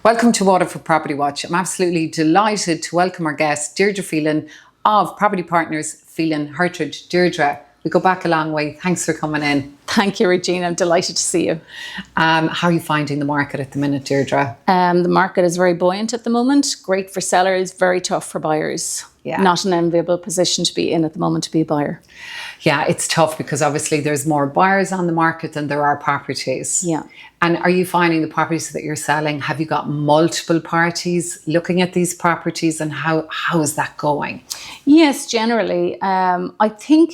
Welcome to Waterford Property Watch. I'm absolutely delighted to welcome our guest, Deirdre Phelan of Property Partners Phelan Herterich. Deirdre, we go back a long way. Thanks for coming in. Thank you, Regina. I'm delighted to see you. How are you finding the market at the minute, Deirdre? The market is very buoyant at the moment. Great for sellers, very tough for buyers. Yeah. Not an enviable position to be in at the moment to be a buyer. Yeah, it's tough because obviously there's more buyers on the market than there are properties. Yeah. And are you finding the properties that you're selling, have you got multiple parties looking at these properties, and how is that going? Yes, generally. I think,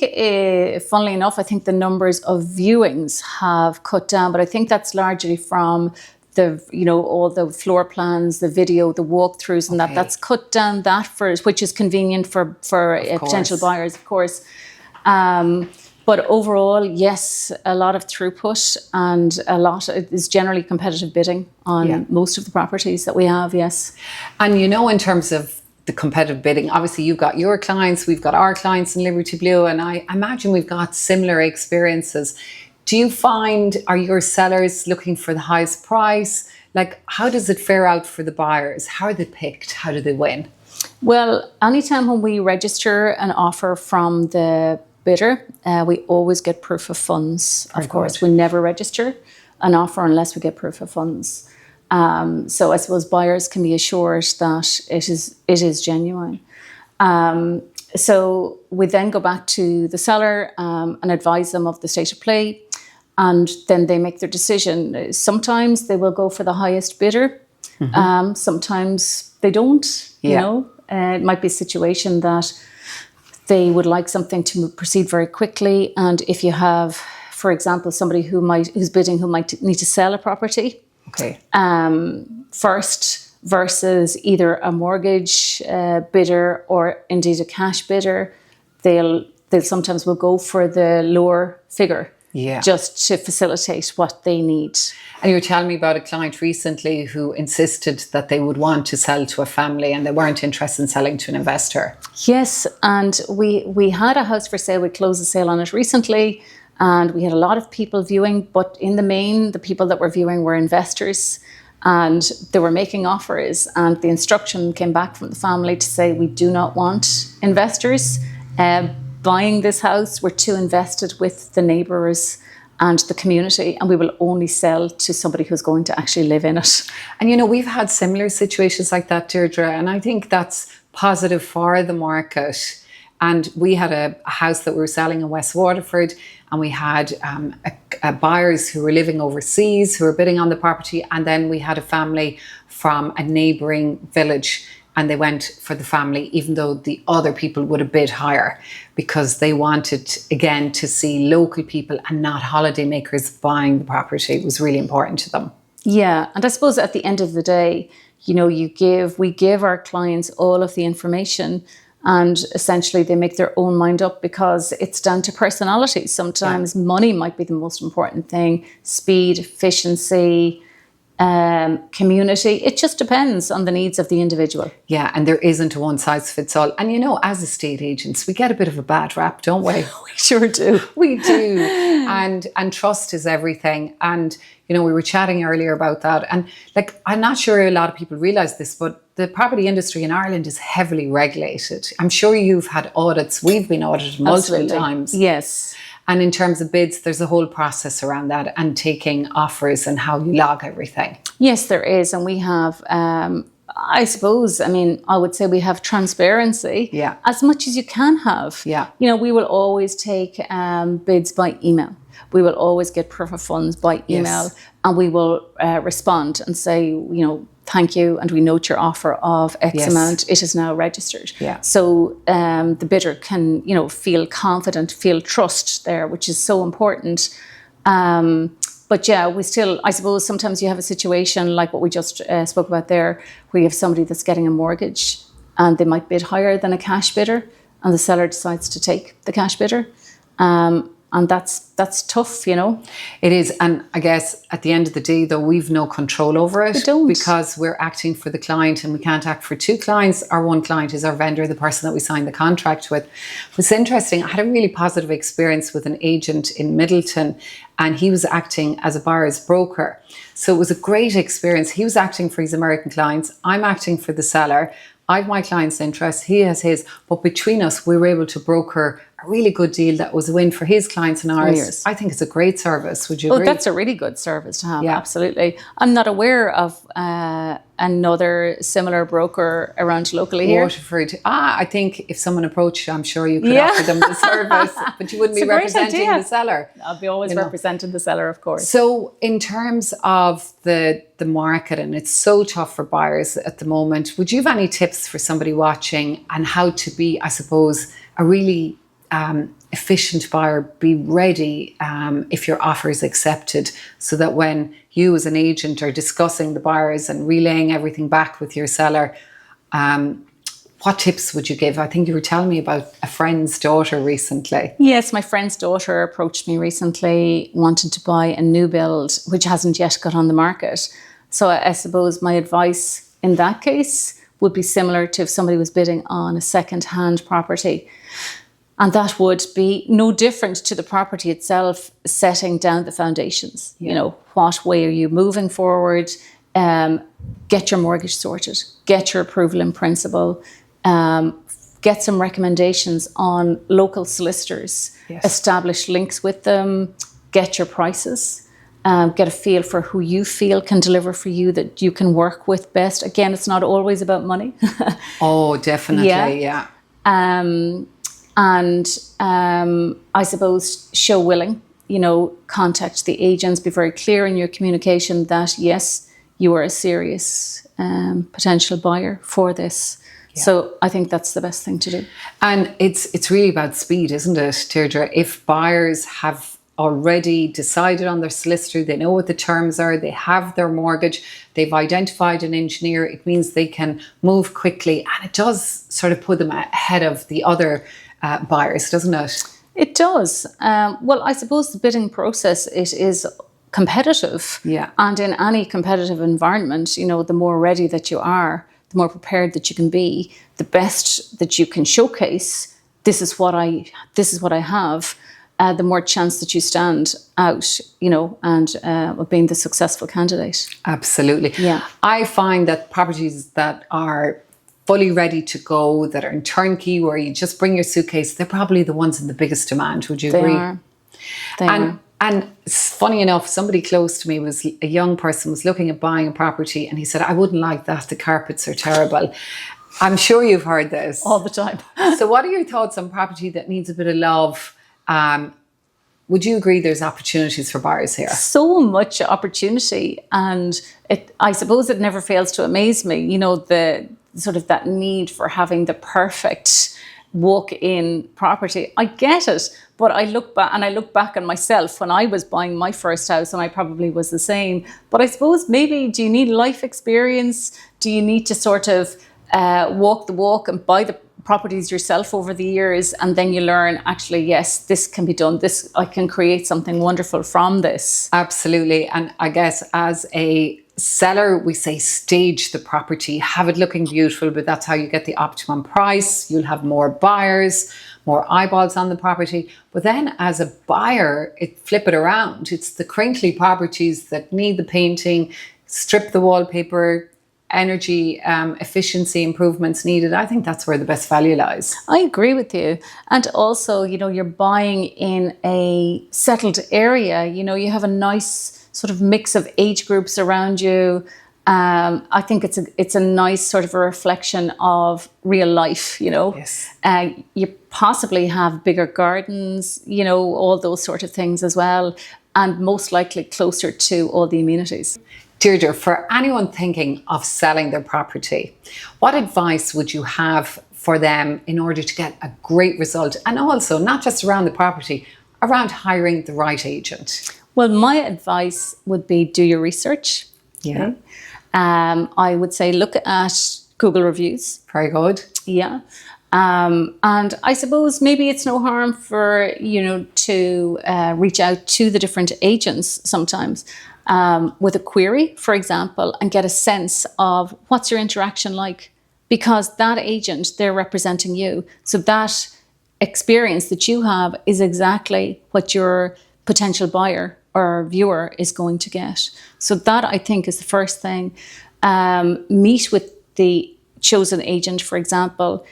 funnily enough, I think the numbers of viewings have cut down, but I think that's largely from all the floor plans, the video, the walkthroughs, and that's cut down that which is convenient for potential buyers, of course. But overall, yes, a lot of throughput and is generally competitive bidding on most of the properties that we have, yes. And in terms of the competitive bidding, obviously you've got your clients, we've got our clients in Liberty Blue, and I imagine we've got similar experiences. Do you find, are your sellers looking for the highest price? Like, how does it fare out for the buyers? How are they picked? How do they win? Well, anytime when we register an offer from the bidder, we always get proof of funds. Of course, we never register an offer unless we get proof of funds. So I suppose buyers can be assured that it is genuine. So we then go back to the seller and advise them of the state of play, and then they make their decision. Sometimes they will go for the highest bidder. Sometimes they don't. It might be a situation that they would like something to proceed very quickly, and if you have, for example, somebody who's bidding who might need to sell a property first, versus either a mortgage bidder or indeed a cash bidder, they'll sometimes will go for the lower figure. Yeah. Just to facilitate what they need. And you were telling me about a client recently who insisted that they would want to sell to a family and they weren't interested in selling to an investor. Yes, and we had a house for sale. We closed the sale on it recently, and we had a lot of people viewing, but in the main, the people that were viewing were investors, and they were making offers, and the instruction came back from the family to say, we do not want investors buying this house. We're too invested with the neighbours and the community, and we will only sell to somebody who's going to actually live in it. And we've had similar situations like that, Deirdre, and I think that's positive for the market. And we had a house that we were selling in West Waterford, and we had buyers who were living overseas who were bidding on the property, and then we had a family from a neighbouring village, and they went for the family, even though the other people would have bid higher, because they wanted, again, to see local people and not holidaymakers buying the property. It was really important to them. Yeah, and I suppose at the end of the day, we give our clients all of the information, and essentially they make their own mind up, because it's down to personality. Sometimes money might be the most important thing, speed, efficiency, community. It just depends on the needs of the individual. Yeah, and there isn't a one size fits all. And as estate agents, we get a bit of a bad rap, don't we? We sure do. We do. And trust is everything. And we were chatting earlier about that. And I'm not sure a lot of people realise this, but the property industry in Ireland is heavily regulated. I'm sure you've had audits. We've been audited multiple times. Yes. And in terms of bids, there's a whole process around that, and taking offers and how you log everything. Yes, there is. And we have, I would say we have transparency as much as you can have. Yeah. We will always take bids by email. We will always get proof of funds by email, and we will respond and say, thank you, and we note your offer of X amount. It is now registered. Yeah. So the bidder can, feel confident, feel trust there, which is so important. But we still, I suppose sometimes you have a situation like what we just spoke about there, where you have somebody that's getting a mortgage and they might bid higher than a cash bidder, and the seller decides to take the cash bidder. And that's tough, It is. And I guess at the end of the day, though, we've no control over it. We don't. Because we're acting for the client, and we can't act for two clients. Our one client is our vendor, the person that we signed the contract with. It's interesting. I had a really positive experience with an agent in Middleton, and he was acting as a buyer's broker. So it was a great experience. He was acting for his American clients. I'm acting for the seller. I have my client's interest, he has his, but between us, we were able to broker a really good deal that was a win for his clients and ours. Yes. I think it's a great service. Would you agree? Oh, that's a really good service to have, Yeah. absolutely. I'm not aware of another similar broker around locally here. Waterford. I think if someone approached you, I'm sure you could Yeah. offer them the service, but you wouldn't It's be a great representing idea. the seller. I'll be always You know. representing the seller, of course. So in terms of the market, and it's so tough for buyers at the moment, would you have any tips for somebody watching and how to be, I suppose, a really efficient buyer, be ready if your offer is accepted, so that when you as an agent are discussing the buyers and relaying everything back with your seller, what tips would you give? I think you were telling me about a friend's daughter recently. Yes, my friend's daughter approached me recently, wanted to buy a new build, which hasn't yet got on the market. So I suppose my advice in that case would be similar to if somebody was bidding on a second-hand property. And that would be no different to the property itself, setting down the foundations. Yeah. You know, what way are you moving forward? Get your mortgage sorted, get your approval in principle, get some recommendations on local solicitors, Yes. establish links with them, get your prices, get a feel for who you feel can deliver for you, that you can work with best. Again, it's not always about money. Oh, definitely, yeah. I suppose show willing, you know, contact the agents, be very clear in your communication that yes, you are a serious potential buyer for this. Yeah. So I think that's the best thing to do. And it's really about speed, isn't it, Deirdre? If buyers have already decided on their solicitor, they know what the terms are, they have their mortgage, they've identified an engineer, it means they can move quickly, and it does sort of put them ahead of the other buyers, doesn't it? It does. Well, I suppose the bidding process, it is competitive. Yeah. And in any competitive environment, you know, the more ready that you are, the more prepared that you can be, the best that you can showcase, this is what I have, the more chance that you stand out, you know, and of being the successful candidate. Absolutely. Yeah. I find that properties that are fully ready to go, that are in turnkey, where you just bring your suitcase, they're probably the ones in the biggest demand. Would you agree? They are. And it's funny enough, somebody close to me was a young person, was looking at buying a property, and he said, I wouldn't like that, the carpets are terrible. I'm sure you've heard this. All the time. So what are your thoughts on property that needs a bit of love? Would you agree there's opportunities for buyers here? So much opportunity, and I suppose it never fails to amaze me, you know, the sort of that need for having the perfect walk-in property. I get it, but I look back on myself when I was buying my first house, and I probably was the same. But I suppose maybe, do you need life experience? Do you need to sort of walk the walk and buy the properties yourself over the years, and then you learn, actually, yes, this can be done. This, I can create something wonderful from this. Absolutely. And I guess as a seller, we say stage the property, have it looking beautiful, but that's how you get the optimum price. You'll have more buyers, more eyeballs on the property. But then as a buyer, flip it around. It's the crinkly properties that need the painting, strip the wallpaper, energy efficiency improvements needed. I think that's where the best value lies. I agree with you. And also, you know, you're buying in a settled area. You know, you have a nice sort of mix of age groups around you. I think it's a nice sort of a reflection of real life, you know. Yes. You possibly have bigger gardens, you know, all those sort of things as well, and most likely closer to all the amenities. Deirdre, for anyone thinking of selling their property, what advice would you have for them in order to get a great result? And also, not just around the property, around hiring the right agent? Well, my advice would be do your research. Yeah. Okay? I would say look at Google reviews. Very good. Yeah. And I suppose maybe it's no harm for, you know, to reach out to the different agents sometimes with a query, for example, and get a sense of what's your interaction like. Because that agent, they're representing you. So that experience that you have is exactly what your potential buyer or viewer is going to get. So that, I think, is the first thing. Meet with the chosen agent, for example.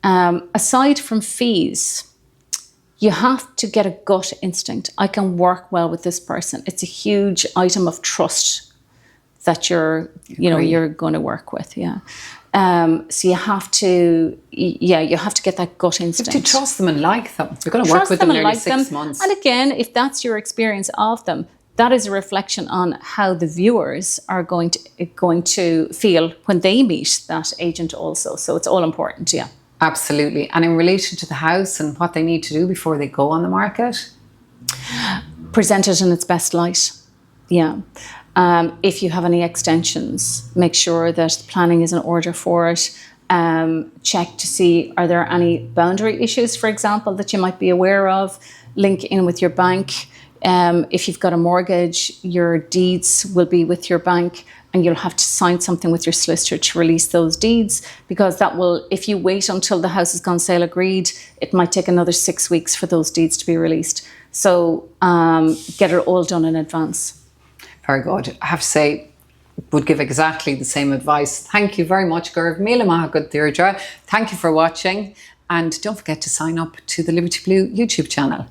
Aside from fees, you have to get a gut instinct. I can work well with this person. It's a huge item of trust that you're going to work with. Yeah. So you have to get that gut instinct. You have to trust them and like them. You're going to work with them nearly 6 months. And again, if that's your experience of them, that is a reflection on how the viewers are going to feel when they meet that agent also. So it's all important, yeah. Absolutely. And in relation to the house and what they need to do before they go on the market? Present it in its best light. Yeah. If you have any extensions, make sure that the planning is in order for it. Check to see, are there any boundary issues, for example, that you might be aware of? Link in with your bank. If you've got a mortgage, your deeds will be with your bank, and you'll have to sign something with your solicitor to release those deeds, because that will, if you wait until the house has gone sale agreed, it might take another 6 weeks for those deeds to be released. So get it all done in advance. Very good. I have to say, would give exactly the same advice. Thank you very much, Gurv. Míle maith agad, Deirdre. Thank you for watching, and don't forget to sign up to the Liberty Blue YouTube channel.